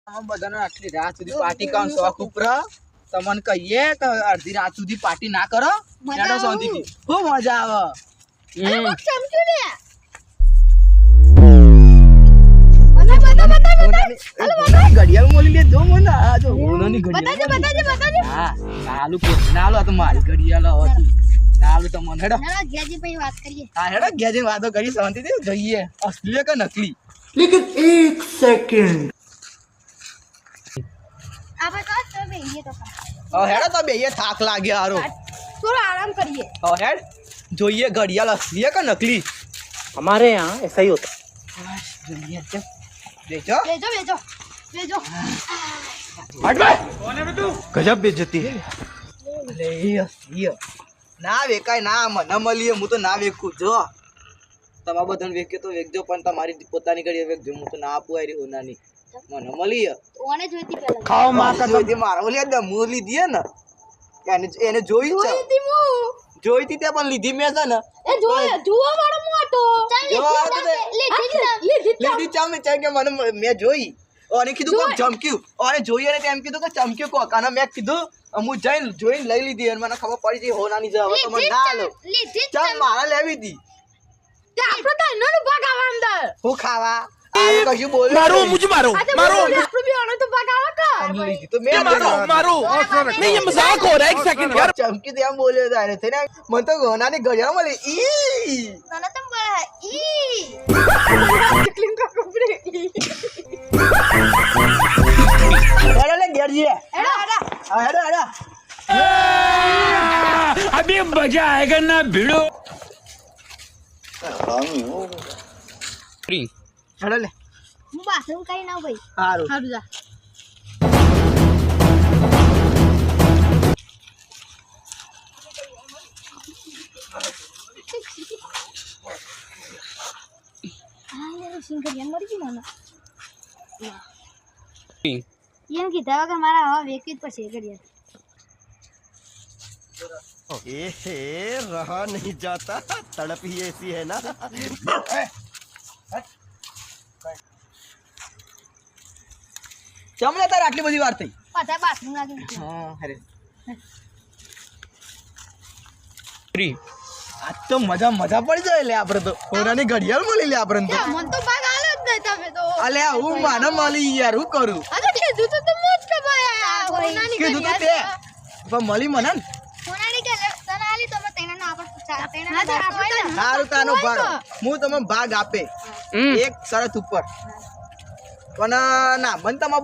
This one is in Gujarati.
બધાને આટલી રાત સુધી પાર્ટી કામ શોખ ઉપર તમને કહીએ કે અડધી રાત સુધી પાર્ટી ના કરો એનો શાંતિથી ખૂબ મજા આવે ઘડિયાળ મોલી લે જો મને આ જો ઓનાની ઘડિયાળ હા નાલું નાલો તો મારી ઘડિયાળ હતી નાલું તો મને હેડો ગેજી ભાઈ વાત કરીએ હા હેડો ગેજી વાતો કરી શાંતિથી જઈએ અસલી કે નકલી लेकिन एक सेकंड આપણે તો બેહીએ તો હેડો તો બે થાક લાગ્યો હારો થોડો આરામ કરીએ હેડ જોઈએ ઘડિયાળ અસલી કે નકલી हमारे यहाँ ऐसा ही होता જોઈએ છે દેજો લેજો લેજો લેજો हट बे कौन है बे तू गजब बेइज्जती है લે અસલી ના વેકાય ના મને મળીએ હું તો ના વેકું જો તમારા બધાને વેક્યો તો વેકજો પણ તમારી પોતાની ઘડી વેકજો હું તો ના આપું આરી હોનાની મને મળીએ ઓને જોઈતી પહેલા खाओ माँ का જોઈતી મારા ઓલી દમુ લીધી હે ને એને જોઈ છે જોઈતી મુ જોઈતી તે પણ લીધી મેં છે ને એ જુઓ વાળો મોટો લીધી ચામે ચાલ કે મને મેં જોઈ ઓને કીધું કોક ચમક્યું ઓને જોઈ અને તેમ કીધું કે ચમક્યું કોક અને મેં કીધું હું જઈને જોઈને લઈ લીધી અને મને ખબર પડી ગઈ હોનાની જ હવે તો મને ના આલો ચાલ મારા લેવી હતી તે આપણો તો એનો ભાગ આવા અંદર હું ખાવા આ કશું બોલ मारो मुझे मारो मारो આપણો બી ઓનો તો ભાગ આવા કા લીધી તો મેં मारो मारो नहीं ये मजाक हो रहा है एक सेकंड यार ચમકી તેમ બોલ્યો તારે થઈને મને તો હોનાની ઘડિયાળ મળી ઈ તને તો બોલા ઈ ક્લિંગ કા કપડે હેડો લે ઘેર જઈએ એડા હા હેડો હેડો अभी मजा आएगा ना भिड़ो હેડો લે હું બાથરૂમ કરી ના ભાઈ સારું હારું જા એમ કીધા વગર મારા હવા વેકી જ પછી ઘડિયાળ रहा नहीं जाता तड़प ही ऐसी है ना ચમલે તાર આટલી બધી વાર થઈ પાછા બાથરૂમ લાગી હા અરે આજ તો મજા મજા પડી જાય લે આપણે તો હોનાની ઘડિયાળ મળી લે આપણે તો મન તો ભાગ આલો જ નહીં તમે તો અલે હું માને મળી યાર હું કરું અરે કીધું તો મોજ કે ભાઈ સોનાની કીધું તો તે પણ મળી મને ને સોનાની કે તને આલી તો તેના ના આપણ પૂછા તેના સારું તાનો ભાગ હું તમને ભાગ આપે એક શરત ઉપર પણ ના મન તમારે